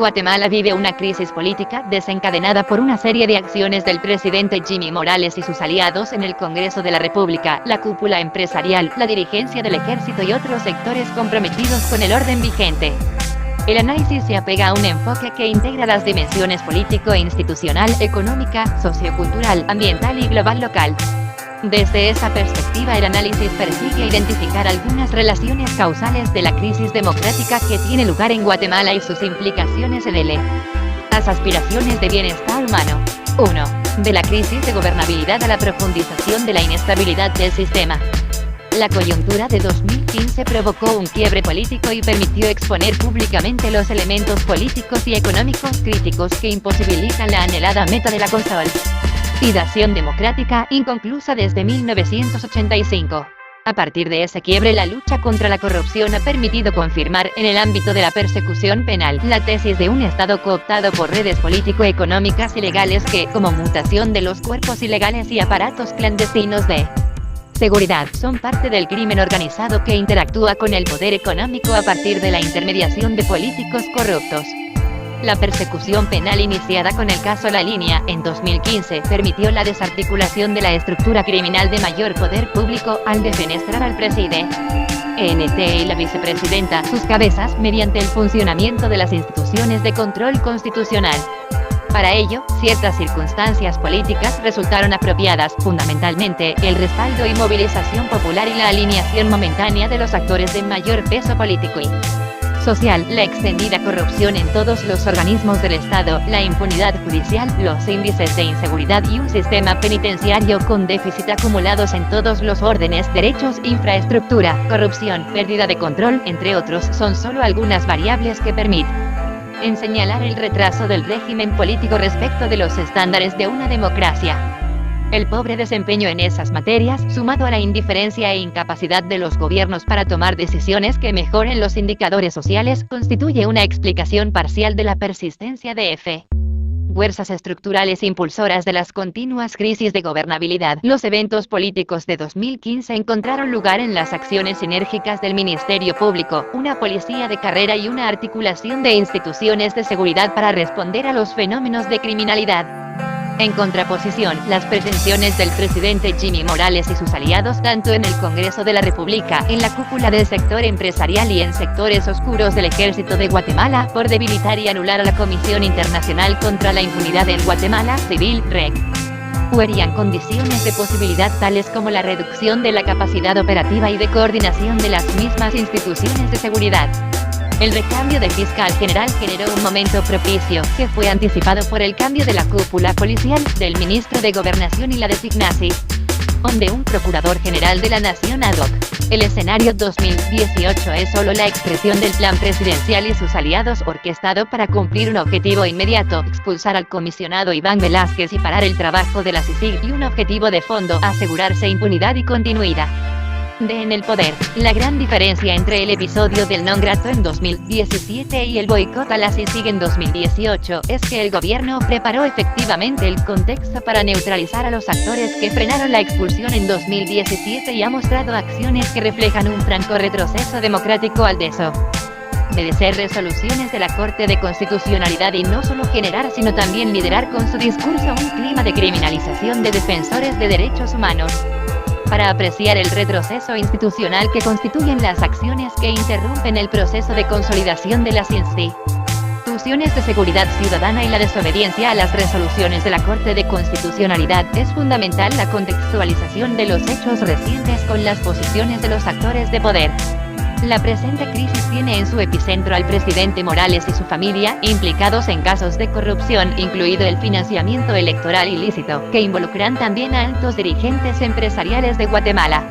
Guatemala vive una crisis política desencadenada por una serie de acciones del presidente Jimmy Morales y sus aliados en el Congreso de la República, la cúpula empresarial, la dirigencia del ejército y otros sectores comprometidos con el orden vigente. El análisis se apega a un enfoque que integra las dimensiones político e institucional, económica, sociocultural, ambiental y global local. Desde esa perspectiva, el análisis persigue identificar algunas relaciones causales de la crisis democrática que tiene lugar en Guatemala y sus implicaciones en las aspiraciones de bienestar humano. 1. De la crisis de gobernabilidad a la profundización de la inestabilidad del sistema. La coyuntura de 2015 provocó un quiebre político y permitió exponer públicamente los elementos políticos y económicos críticos que imposibilitan la anhelada meta de la consolidación democrática, inconclusa desde 1985. A partir de ese quiebre, la lucha contra la corrupción ha permitido confirmar, en el ámbito de la persecución penal, la tesis de un Estado cooptado por redes político-económicas ilegales que, como mutación de los cuerpos ilegales y aparatos clandestinos de seguridad, son parte del crimen organizado que interactúa con el poder económico a partir de la intermediación de políticos corruptos. La persecución penal iniciada con el caso La Línea, en 2015, permitió la desarticulación de la estructura criminal de mayor poder público, al defenestrar al presidente y la vicepresidenta, sus cabezas, mediante el funcionamiento de las instituciones de control constitucional. Para ello, ciertas circunstancias políticas resultaron apropiadas, fundamentalmente, el respaldo y movilización popular y la alineación momentánea de los actores de mayor peso político y social, la extendida corrupción en todos los organismos del Estado, la impunidad judicial, los índices de inseguridad y un sistema penitenciario con déficit acumulados en todos los órdenes, derechos, infraestructura, corrupción, pérdida de control, entre otros, son solo algunas variables que permiten señalar el retraso del régimen político respecto de los estándares de una democracia. El pobre desempeño en esas materias, sumado a la indiferencia e incapacidad de los gobiernos para tomar decisiones que mejoren los indicadores sociales, constituye una explicación parcial de la persistencia de fuerzas estructurales impulsoras de las continuas crisis de gobernabilidad. Los eventos políticos de 2015 encontraron lugar en las acciones sinérgicas del Ministerio Público, una policía de carrera y una articulación de instituciones de seguridad para responder a los fenómenos de criminalidad. En contraposición, las pretensiones del presidente Jimmy Morales y sus aliados, tanto en el Congreso de la República, en la cúpula del sector empresarial y en sectores oscuros del Ejército de Guatemala, por debilitar y anular a la Comisión Internacional contra la Impunidad en Guatemala, Civil, REC, fuerían condiciones de posibilidad tales como la reducción de la capacidad operativa y de coordinación de las mismas instituciones de seguridad. El recambio de fiscal general generó un momento propicio, que fue anticipado por el cambio de la cúpula policial, del ministro de Gobernación y la designación de un procurador general de la Nación ad hoc. El escenario 2018 es solo la expresión del plan presidencial y sus aliados orquestado para cumplir un objetivo inmediato: expulsar al comisionado Iván Velázquez y parar el trabajo de la CICIG, y un objetivo de fondo: asegurarse impunidad y continuidad en el poder. La gran diferencia entre el episodio del non grato en 2017 y el boicot a la CICIG en 2018 es que el gobierno preparó efectivamente el contexto para neutralizar a los actores que frenaron la expulsión en 2017 y ha mostrado acciones que reflejan un franco retroceso democrático al desobedecer resoluciones de la Corte de Constitucionalidad y no solo generar sino también liderar con su discurso un clima de criminalización de defensores de derechos humanos. Para apreciar el retroceso institucional que constituyen las acciones que interrumpen el proceso de consolidación de las instituciones de seguridad ciudadana y la desobediencia a las resoluciones de la Corte de Constitucionalidad, es fundamental la contextualización de los hechos recientes con las posiciones de los actores de poder. La presente crisis tiene en su epicentro al presidente Morales y su familia, implicados en casos de corrupción, incluido el financiamiento electoral ilícito, que involucran también a altos dirigentes empresariales de Guatemala.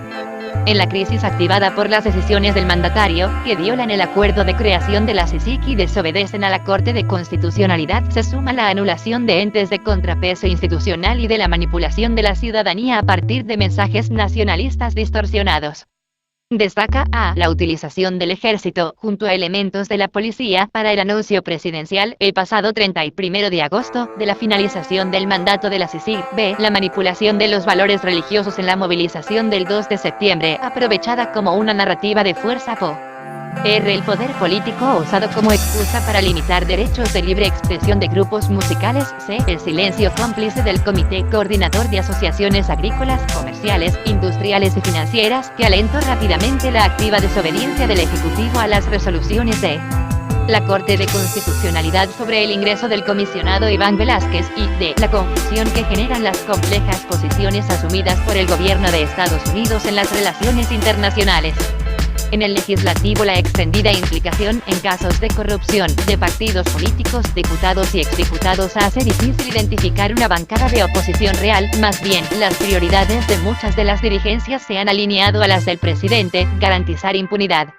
En la crisis activada por las decisiones del mandatario, que violan el acuerdo de creación de la CICIG y desobedecen a la Corte de Constitucionalidad, se suma la anulación de entes de contrapeso institucional y de la manipulación de la ciudadanía a partir de mensajes nacionalistas distorsionados. Destaca la utilización del ejército, junto a elementos de la policía, para el anuncio presidencial, el pasado 31 de agosto, de la finalización del mandato de la CICIG. La manipulación de los valores religiosos en la movilización del 2 de septiembre, aprovechada como una narrativa de fuerza El poder político usado como excusa para limitar derechos de libre expresión de grupos musicales. C. El silencio cómplice del Comité Coordinador de Asociaciones Agrícolas, Comerciales, Industriales y Financieras, que alentó rápidamente la activa desobediencia del Ejecutivo a las resoluciones de la Corte de Constitucionalidad sobre el ingreso del comisionado Iván Velázquez y de la confusión que generan las complejas posiciones asumidas por el gobierno de Estados Unidos en las relaciones internacionales. En el legislativo, la extendida implicación en casos de corrupción de partidos políticos, diputados y exdiputados hace difícil identificar una bancada de oposición real. Más bien, las prioridades de muchas de las dirigencias se han alineado a las del presidente: garantizar impunidad.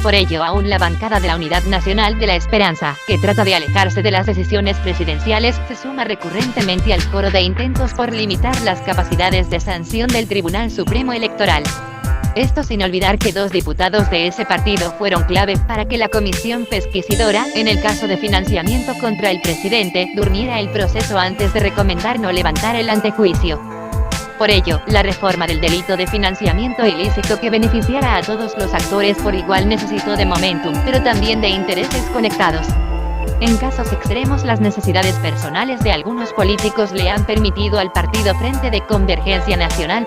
Por ello, aún la bancada de la Unidad Nacional de la Esperanza, que trata de alejarse de las decisiones presidenciales, se suma recurrentemente al coro de intentos por limitar las capacidades de sanción del Tribunal Supremo Electoral. Esto sin olvidar que 2 diputados de ese partido fueron clave para que la comisión pesquisidora, en el caso de financiamiento contra el presidente, durmiera el proceso antes de recomendar no levantar el antejuicio. Por ello, la reforma del delito de financiamiento ilícito que beneficiara a todos los actores por igual necesitó de momentum, pero también de intereses conectados. En casos extremos, las necesidades personales de algunos políticos le han permitido al partido Frente de Convergencia Nacional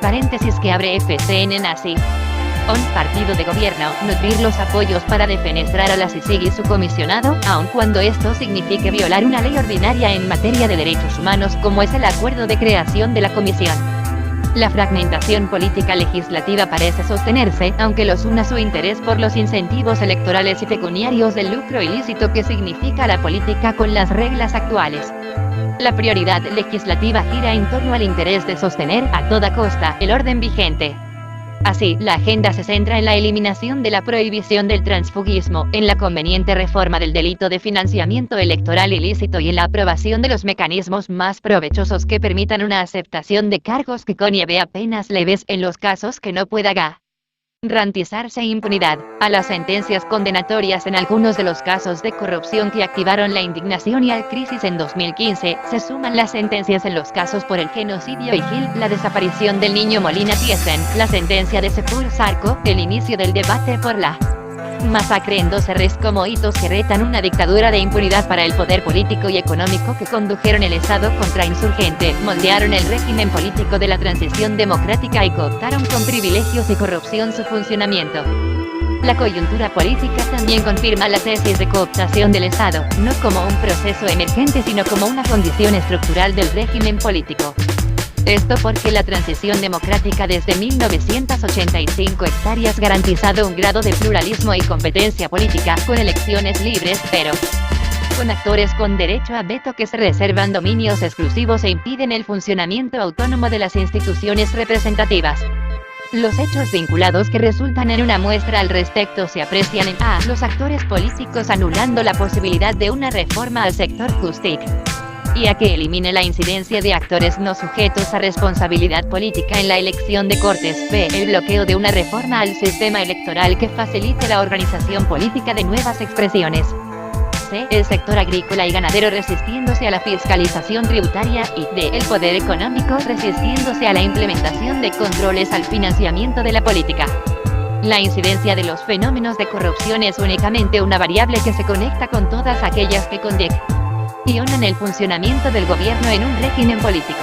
que abre FCN nazi, un partido de gobierno, nutrir los apoyos para defenestrar a la CICIG y su comisionado, aun cuando esto signifique violar una ley ordinaria en materia de derechos humanos como es el acuerdo de creación de la comisión. La fragmentación política legislativa parece sostenerse, aunque los una su interés por los incentivos electorales y pecuniarios del lucro ilícito que significa la política con las reglas actuales. La prioridad legislativa gira en torno al interés de sostener, a toda costa, el orden vigente. Así, la agenda se centra en la eliminación de la prohibición del transfugismo, en la conveniente reforma del delito de financiamiento electoral ilícito y en la aprobación de los mecanismos más provechosos que permitan una aceptación de cargos que conlleve a penas leves en los casos que no pueda garantizarse impunidad. A las sentencias condenatorias en algunos de los casos de corrupción que activaron la indignación y al crisis en 2015, se suman las sentencias en los casos por el genocidio Ijil, la desaparición del niño Molina Thyssen, la sentencia de Sepur Sarco, el inicio del debate por la masacre en 2 Rs como hitos que retan una dictadura de impunidad para el poder político y económico que condujeron el Estado contrainsurgente, moldearon el régimen político de la transición democrática y cooptaron con privilegios y corrupción su funcionamiento. La coyuntura política también confirma la tesis de cooptación del Estado, no como un proceso emergente sino como una condición estructural del régimen político. Esto porque la transición democrática desde 1985 hectáreas garantizado un grado de pluralismo y competencia política, con elecciones libres, pero con actores con derecho a veto que se reservan dominios exclusivos e impiden el funcionamiento autónomo de las instituciones representativas. Los hechos vinculados que resultan en una muestra al respecto se aprecian en a. Los actores políticos anulando la posibilidad de una reforma al sector justic y a que elimine la incidencia de actores no sujetos a responsabilidad política en la elección de cortes. B. El bloqueo de una reforma al sistema electoral que facilite la organización política de nuevas expresiones. C. El sector agrícola y ganadero resistiéndose a la fiscalización tributaria y D. El poder económico resistiéndose a la implementación de controles al financiamiento de la política. La incidencia de los fenómenos de corrupción es únicamente una variable que se conecta con todas aquellas que condicionan el funcionamiento del gobierno en un régimen político.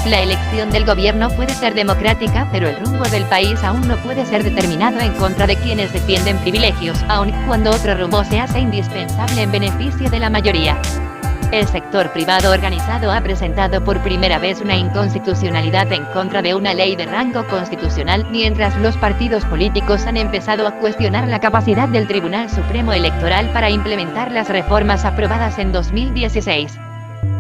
La elección del gobierno puede ser democrática, pero el rumbo del país aún no puede ser determinado en contra de quienes defienden privilegios, aun cuando otro rumbo se hace indispensable en beneficio de la mayoría. El sector privado organizado ha presentado por primera vez una inconstitucionalidad en contra de una ley de rango constitucional, mientras los partidos políticos han empezado a cuestionar la capacidad del Tribunal Supremo Electoral para implementar las reformas aprobadas en 2016.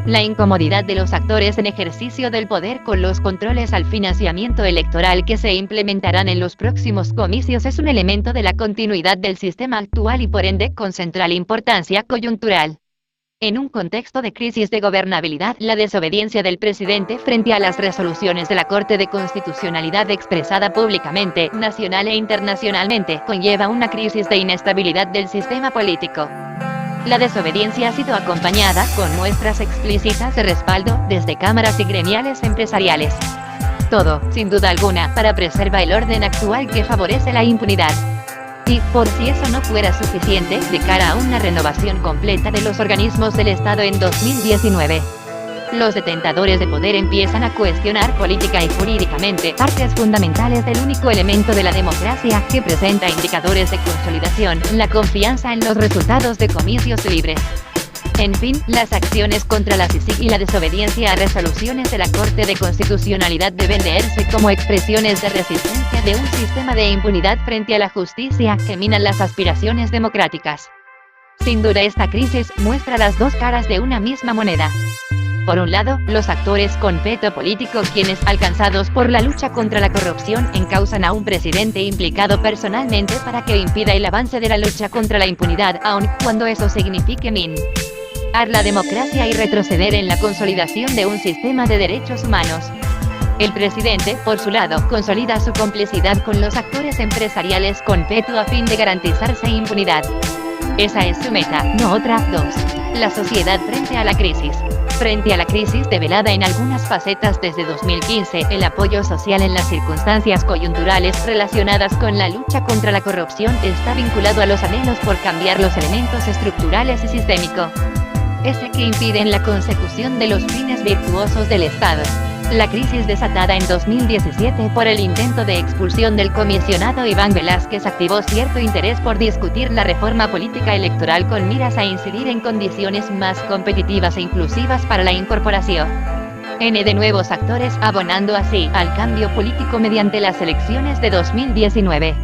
La incomodidad de los actores en ejercicio del poder con los controles al financiamiento electoral que se implementarán en los próximos comicios es un elemento de la continuidad del sistema actual y por ende con central importancia coyuntural. En un contexto de crisis de gobernabilidad, la desobediencia del presidente frente a las resoluciones de la Corte de Constitucionalidad expresada públicamente, nacional e internacionalmente, conlleva una crisis de inestabilidad del sistema político. La desobediencia ha sido acompañada con muestras explícitas de respaldo desde cámaras y gremiales empresariales. Todo, sin duda alguna, para preservar el orden actual que favorece la impunidad. Y, por si eso no fuera suficiente, de cara a una renovación completa de los organismos del Estado en 2019. Los detentadores de poder empiezan a cuestionar política y jurídicamente partes fundamentales del único elemento de la democracia que presenta indicadores de consolidación, la confianza en los resultados de comicios libres. En fin, las acciones contra la CICIG y la desobediencia a resoluciones de la Corte de Constitucionalidad deben leerse como expresiones de resistencia de un sistema de impunidad frente a la justicia que minan las aspiraciones democráticas. Sin duda, esta crisis muestra las dos caras de una misma moneda. Por un lado, los actores con veto político, quienes, alcanzados por la lucha contra la corrupción, encausan a un presidente implicado personalmente para que impida el avance de la lucha contra la impunidad, aun cuando eso signifique minar la democracia y retroceder en la consolidación de un sistema de derechos humanos. El presidente, por su lado, consolida su complicidad con los actores empresariales con veto a fin de garantizarse impunidad. Esa es su meta, no otra. 2. La sociedad frente a la crisis. Frente a la crisis develada en algunas facetas desde 2015, el apoyo social en las circunstancias coyunturales relacionadas con la lucha contra la corrupción está vinculado a los anhelos por cambiar los elementos estructurales y sistémicos que impiden la consecución de los fines virtuosos del Estado. La crisis desatada en 2017 por el intento de expulsión del comisionado Iván Velázquez activó cierto interés por discutir la reforma política electoral con miras a incidir en condiciones más competitivas e inclusivas para la incorporación de nuevos actores, abonando así al cambio político mediante las elecciones de 2019.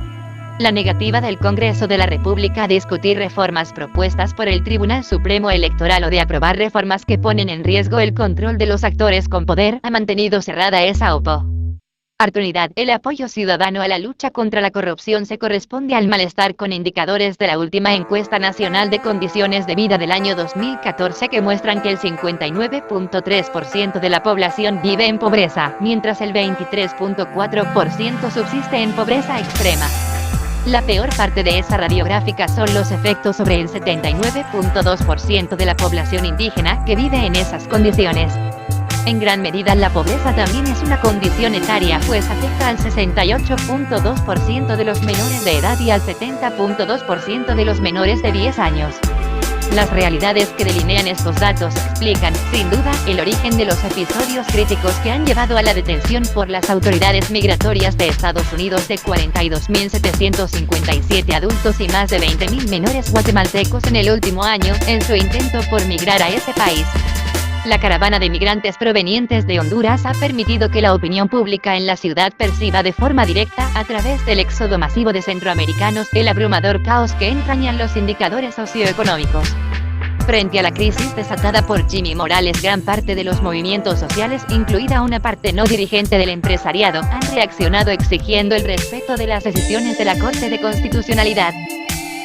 La negativa del Congreso de la República a discutir reformas propuestas por el Tribunal Supremo Electoral o de aprobar reformas que ponen en riesgo el control de los actores con poder ha mantenido cerrada esa oportunidad. El apoyo ciudadano a la lucha contra la corrupción se corresponde al malestar con indicadores de la última encuesta nacional de condiciones de vida del año 2014 que muestran que el 59.3% de la población vive en pobreza, mientras el 23.4% subsiste en pobreza extrema. La peor parte de esa radiográfica son los efectos sobre el 79.2% de la población indígena que vive en esas condiciones. En gran medida la pobreza también es una condición etaria, pues afecta al 68.2% de los menores de edad y al 70.2% de los menores de 10 años. Las realidades que delinean estos datos explican, sin duda, el origen de los episodios críticos que han llevado a la detención por las autoridades migratorias de Estados Unidos de 42.757 adultos y más de 20.000 menores guatemaltecos en el último año, en su intento por migrar a ese país. La caravana de migrantes provenientes de Honduras ha permitido que la opinión pública en la ciudad perciba de forma directa, a través del éxodo masivo de centroamericanos, el abrumador caos que entrañan los indicadores socioeconómicos. Frente a la crisis desatada por Jimmy Morales, gran parte de los movimientos sociales, incluida una parte no dirigente del empresariado, han reaccionado exigiendo el respeto de las decisiones de la Corte de Constitucionalidad.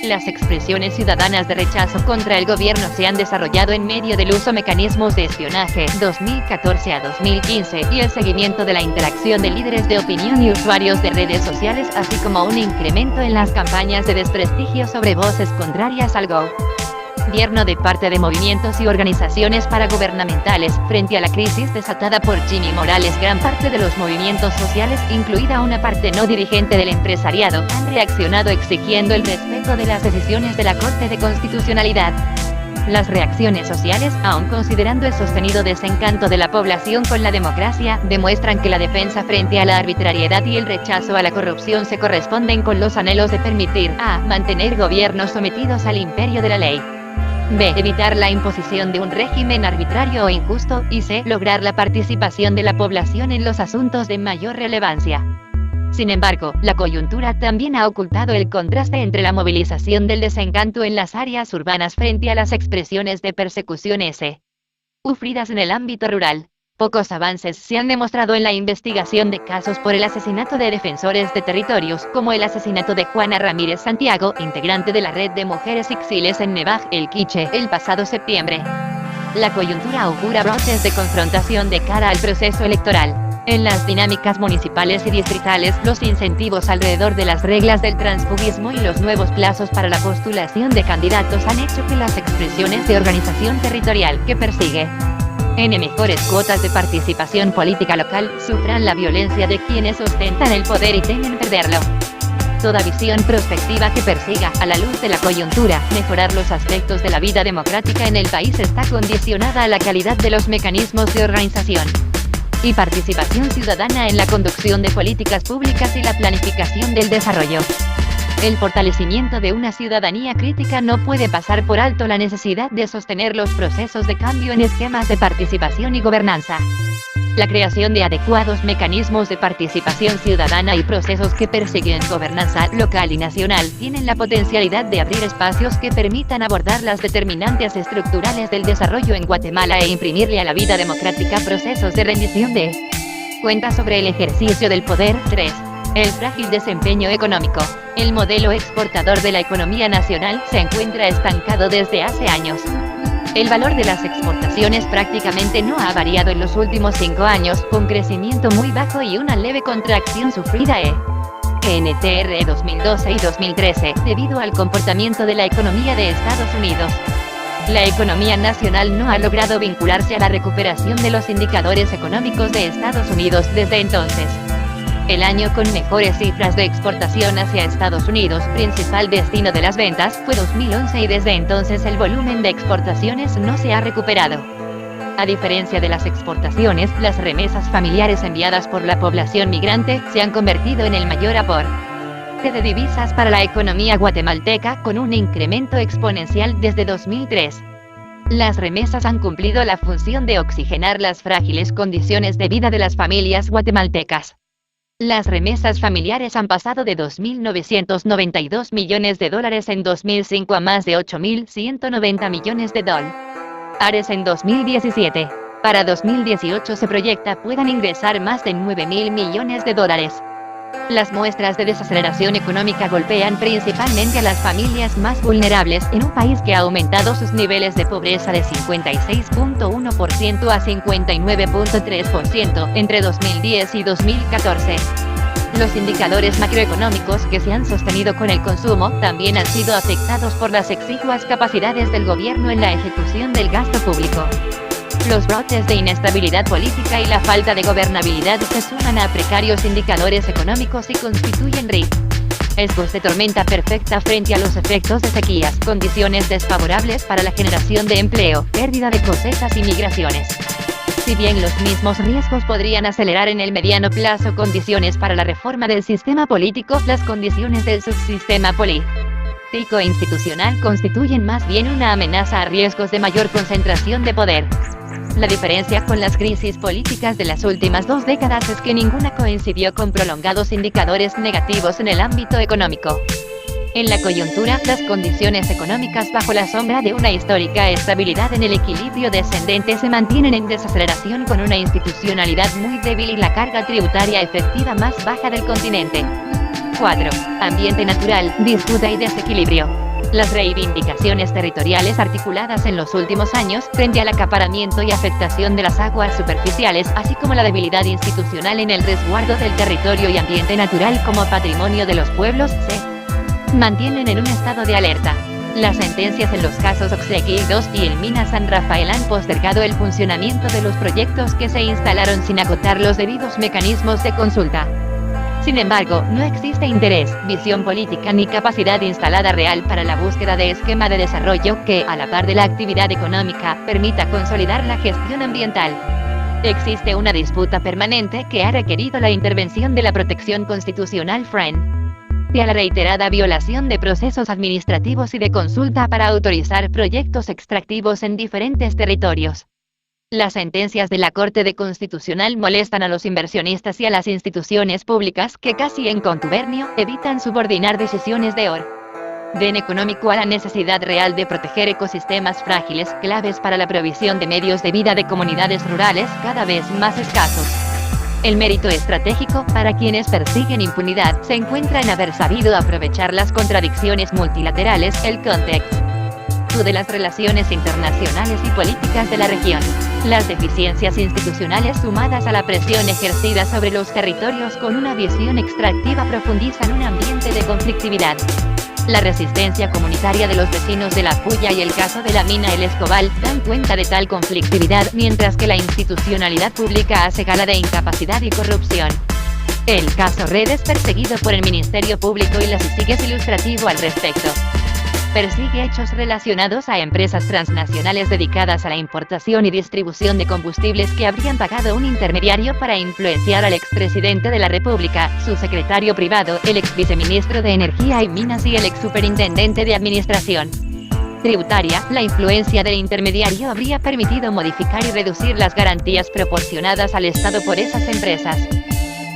Las expresiones ciudadanas de rechazo contra el gobierno se han desarrollado en medio del uso de mecanismos de espionaje 2014 a 2015 y el seguimiento de la interacción de líderes de opinión y usuarios de redes sociales, así como un incremento en las campañas de desprestigio sobre voces contrarias al gobierno de parte de movimientos y organizaciones paragubernamentales. Frente a la crisis desatada por Jimmy Morales, gran parte de los movimientos sociales, incluida una parte no dirigente del empresariado, han reaccionado exigiendo el respeto de las decisiones de la Corte de Constitucionalidad. Las reacciones sociales, aun considerando el sostenido desencanto de la población con la democracia, demuestran que la defensa frente a la arbitrariedad y el rechazo a la corrupción se corresponden con los anhelos de permitir a mantener gobiernos sometidos al imperio de la ley. B. Evitar la imposición de un régimen arbitrario o injusto, y C. Lograr la participación de la población en los asuntos de mayor relevancia. Sin embargo, la coyuntura también ha ocultado el contraste entre la movilización del desencanto en las áreas urbanas frente a las expresiones de persecución sufridas en el ámbito rural. Pocos avances se han demostrado en la investigación de casos por el asesinato de defensores de territorios, como el asesinato de Juana Ramírez Santiago, integrante de la red de mujeres Ixiles en Nevaj, El Quiche, el pasado septiembre. La coyuntura augura brotes de confrontación de cara al proceso electoral. En las dinámicas municipales y distritales, los incentivos alrededor de las reglas del transfugismo y los nuevos plazos para la postulación de candidatos han hecho que las expresiones de organización territorial que persigue mejores cuotas de participación política local sufran la violencia de quienes ostentan el poder y temen perderlo. Toda visión prospectiva que persiga, a la luz de la coyuntura, mejorar los aspectos de la vida democrática en el país está condicionada a la calidad de los mecanismos de organización y participación ciudadana en la conducción de políticas públicas y la planificación del desarrollo. El fortalecimiento de una ciudadanía crítica no puede pasar por alto la necesidad de sostener los procesos de cambio en esquemas de participación y gobernanza. La creación de adecuados mecanismos de participación ciudadana y procesos que persiguen gobernanza local y nacional tienen la potencialidad de abrir espacios que permitan abordar las determinantes estructurales del desarrollo en Guatemala e imprimirle a la vida democrática procesos de rendición de cuentas sobre el ejercicio del poder. 3. El frágil desempeño económico. El modelo exportador de la economía nacional se encuentra estancado desde hace años. El valor de las exportaciones prácticamente no ha variado en los últimos 5 años, con crecimiento muy bajo y una leve contracción sufrida entre 2012 y 2013, debido al comportamiento de la economía de Estados Unidos. La economía nacional no ha logrado vincularse a la recuperación de los indicadores económicos de Estados Unidos desde entonces. El año con mejores cifras de exportación hacia Estados Unidos, principal destino de las ventas, fue 2011 y desde entonces el volumen de exportaciones no se ha recuperado. A diferencia de las exportaciones, las remesas familiares enviadas por la población migrante se han convertido en el mayor aporte de divisas para la economía guatemalteca, con un incremento exponencial desde 2003. Las remesas han cumplido la función de oxigenar las frágiles condiciones de vida de las familias guatemaltecas. Las remesas familiares han pasado de $2.992 millones en 2005 a más de $8.190 millones en 2017. Para 2018 se proyecta puedan ingresar más de $9.000 millones. Las muestras de desaceleración económica golpean principalmente a las familias más vulnerables en un país que ha aumentado sus niveles de pobreza de 56.1% a 59.3% entre 2010 y 2014. Los indicadores macroeconómicos que se han sostenido con el consumo también han sido afectados por las exiguas capacidades del gobierno en la ejecución del gasto público. Los brotes de inestabilidad política y la falta de gobernabilidad se suman a precarios indicadores económicos y constituyen riesgos de tormenta perfecta frente a los efectos de sequías, condiciones desfavorables para la generación de empleo, pérdida de cosechas y migraciones. Si bien los mismos riesgos podrían acelerar en el mediano plazo condiciones para la reforma del sistema político, las condiciones del subsistema político institucional constituyen más bien una amenaza a riesgos de mayor concentración de poder. La diferencia con las crisis políticas de las últimas 2 décadas es que ninguna coincidió con prolongados indicadores negativos en el ámbito económico. En la coyuntura, las condiciones económicas bajo la sombra de una histórica estabilidad en el equilibrio descendente se mantienen en desaceleración con una institucionalidad muy débil y la carga tributaria efectiva más baja del continente. 4. Ambiente natural, disputa y desequilibrio. Las reivindicaciones territoriales articuladas en los últimos años, frente al acaparamiento y afectación de las aguas superficiales, así como la debilidad institucional en el resguardo del territorio y ambiente natural como patrimonio de los pueblos, se mantienen en un estado de alerta. Las sentencias en los casos Oxequi 2 y el Mina San Rafael han postergado el funcionamiento de los proyectos que se instalaron sin agotar los debidos mecanismos de consulta. Sin embargo, no existe interés, visión política ni capacidad instalada real para la búsqueda de esquema de desarrollo que, a la par de la actividad económica, permita consolidar la gestión ambiental. Existe una disputa permanente que ha requerido la intervención de la protección constitucional frente a la reiterada violación de procesos administrativos y de consulta para autorizar proyectos extractivos en diferentes territorios. Las sentencias de la Corte de Constitucional molestan a los inversionistas y a las instituciones públicas que casi en contubernio evitan subordinar decisiones de orden económico a la necesidad real de proteger ecosistemas frágiles, claves para la provisión de medios de vida de comunidades rurales cada vez más escasos. El mérito estratégico, para quienes persiguen impunidad, se encuentra en haber sabido aprovechar las contradicciones multilaterales, el contexto de las relaciones internacionales y políticas de la región. Las deficiencias institucionales sumadas a la presión ejercida sobre los territorios con una visión extractiva profundizan un ambiente de conflictividad. La resistencia comunitaria de los vecinos de La Puya y el caso de la mina El Escobal dan cuenta de tal conflictividad, mientras que la institucionalidad pública hace gala de incapacidad y corrupción. El caso Red es perseguido por el Ministerio Público y la CICIG es ilustrativo al respecto. Persigue hechos relacionados a empresas transnacionales dedicadas a la importación y distribución de combustibles que habrían pagado un intermediario para influenciar al expresidente de la República, su secretario privado, el exviceministro de Energía y Minas y el exsuperintendente de Administración Tributaria. La influencia del intermediario habría permitido modificar y reducir las garantías proporcionadas al Estado por esas empresas.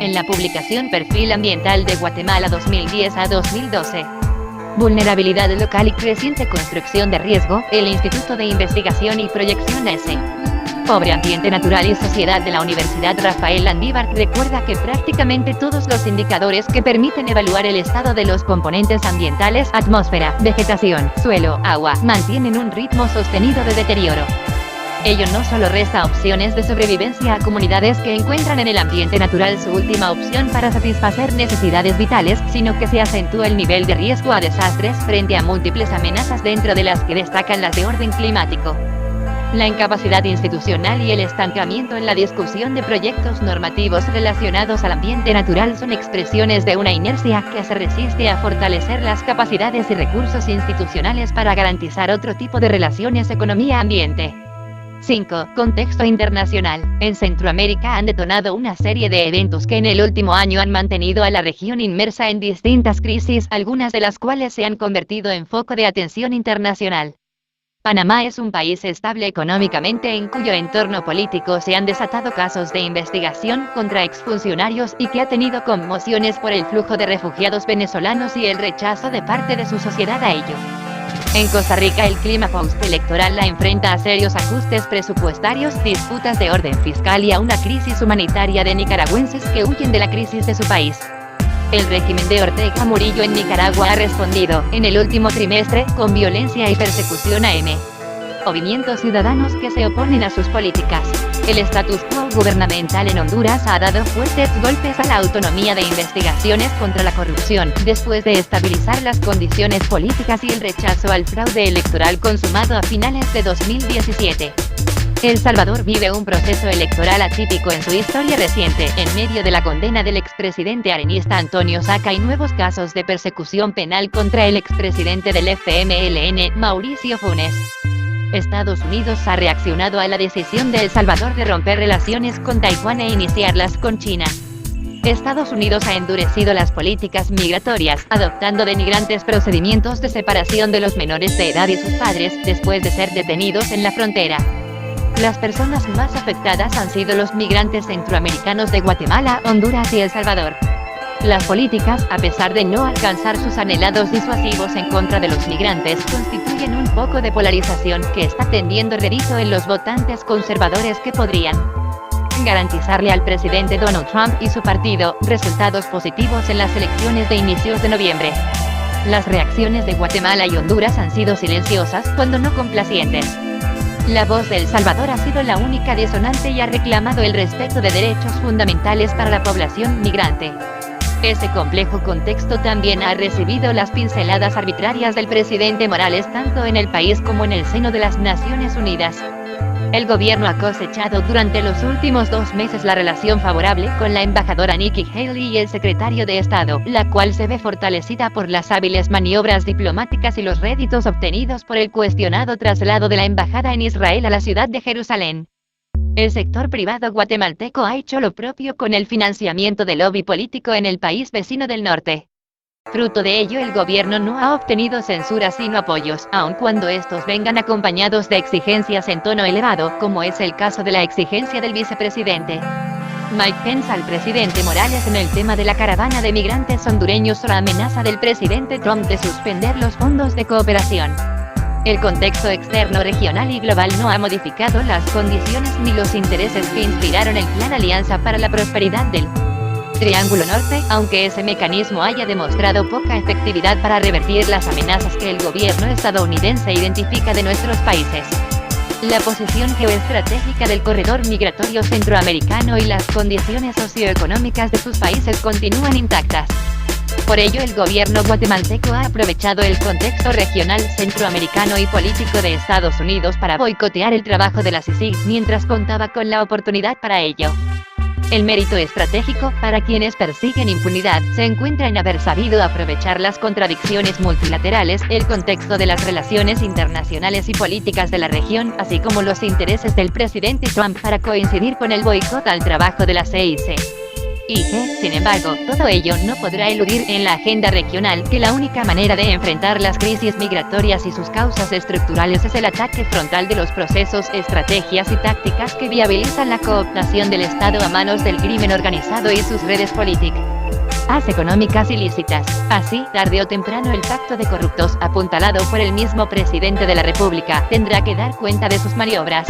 En la publicación Perfil Ambiental de Guatemala 2010 a 2012. Vulnerabilidad local y creciente construcción de riesgo, el Instituto de Investigación y Proyección S. Pobre Ambiente Natural y Sociedad de la Universidad Rafael Landívar recuerda que prácticamente todos los indicadores que permiten evaluar el estado de los componentes ambientales, atmósfera, vegetación, suelo, agua, mantienen un ritmo sostenido de deterioro. Ello no solo resta opciones de sobrevivencia a comunidades que encuentran en el ambiente natural su última opción para satisfacer necesidades vitales, sino que se acentúa el nivel de riesgo a desastres frente a múltiples amenazas, dentro de las que destacan las de orden climático. La incapacidad institucional y el estancamiento en la discusión de proyectos normativos relacionados al ambiente natural son expresiones de una inercia que se resiste a fortalecer las capacidades y recursos institucionales para garantizar otro tipo de relaciones economía-ambiente. 5. Contexto internacional. En Centroamérica han detonado una serie de eventos que en el último año han mantenido a la región inmersa en distintas crisis, algunas de las cuales se han convertido en foco de atención internacional. Panamá es un país estable económicamente en cuyo entorno político se han desatado casos de investigación contra exfuncionarios y que ha tenido conmociones por el flujo de refugiados venezolanos y el rechazo de parte de su sociedad a ello. En Costa Rica el clima postelectoral la enfrenta a serios ajustes presupuestarios, disputas de orden fiscal y a una crisis humanitaria de nicaragüenses que huyen de la crisis de su país. El régimen de Ortega Murillo en Nicaragua ha respondido, en el último trimestre, con violencia y persecución a movimientos ciudadanos que se oponen a sus políticas. El status quo gubernamental en Honduras ha dado fuertes golpes a la autonomía de investigaciones contra la corrupción, después de estabilizar las condiciones políticas y el rechazo al fraude electoral consumado a finales de 2017. El Salvador vive un proceso electoral atípico en su historia reciente, en medio de la condena del expresidente arenista Antonio Saca y nuevos casos de persecución penal contra el expresidente del FMLN, Mauricio Funes. Estados Unidos ha reaccionado a la decisión de El Salvador de romper relaciones con Taiwán e iniciarlas con China. Estados Unidos ha endurecido las políticas migratorias, adoptando denigrantes procedimientos de separación de los menores de edad y sus padres, después de ser detenidos en la frontera. Las personas más afectadas han sido los migrantes centroamericanos de Guatemala, Honduras y El Salvador. Las políticas, a pesar de no alcanzar sus anhelados disuasivos en contra de los migrantes, constituyen un foco de polarización que está tendiendo rédito en los votantes conservadores que podrían garantizarle al presidente Donald Trump y su partido resultados positivos en las elecciones de inicios de noviembre. Las reacciones de Guatemala y Honduras han sido silenciosas, cuando no complacientes. La voz de El Salvador ha sido la única disonante y ha reclamado el respeto de derechos fundamentales para la población migrante. Ese complejo contexto también ha recibido las pinceladas arbitrarias del presidente Morales tanto en el país como en el seno de las Naciones Unidas. El gobierno ha cosechado durante los últimos 2 meses la relación favorable con la embajadora Nikki Haley y el secretario de Estado, la cual se ve fortalecida por las hábiles maniobras diplomáticas y los réditos obtenidos por el cuestionado traslado de la embajada en Israel a la ciudad de Jerusalén. El sector privado guatemalteco ha hecho lo propio con el financiamiento del lobby político en el país vecino del norte. Fruto de ello, el gobierno no ha obtenido censura sino apoyos, aun cuando estos vengan acompañados de exigencias en tono elevado, como es el caso de la exigencia del vicepresidente Mike Pence al presidente Morales en el tema de la caravana de migrantes hondureños o la amenaza del presidente Trump de suspender los fondos de cooperación. El contexto externo regional y global no ha modificado las condiciones ni los intereses que inspiraron el Plan Alianza para la Prosperidad del Triángulo Norte, aunque ese mecanismo haya demostrado poca efectividad para revertir las amenazas que el gobierno estadounidense identifica de nuestros países. La posición geoestratégica del corredor migratorio centroamericano y las condiciones socioeconómicas de sus países continúan intactas. Por ello, el gobierno guatemalteco ha aprovechado el contexto regional, centroamericano y político de Estados Unidos para boicotear el trabajo de la CICIG mientras contaba con la oportunidad para ello. El mérito estratégico, para quienes persiguen impunidad, se encuentra en haber sabido aprovechar las contradicciones multilaterales, el contexto de las relaciones internacionales y políticas de la región, así como los intereses del presidente Trump para coincidir con el boicot al trabajo de la CIC. Y que, sin embargo, todo ello no podrá eludir en la agenda regional que la única manera de enfrentar las crisis migratorias y sus causas estructurales es el ataque frontal de los procesos, estrategias y tácticas que viabilizan la cooptación del Estado a manos del crimen organizado y sus redes políticas económicas ilícitas. Así, tarde o temprano el pacto de corruptos, apuntalado por el mismo presidente de la República, tendrá que dar cuenta de sus maniobras.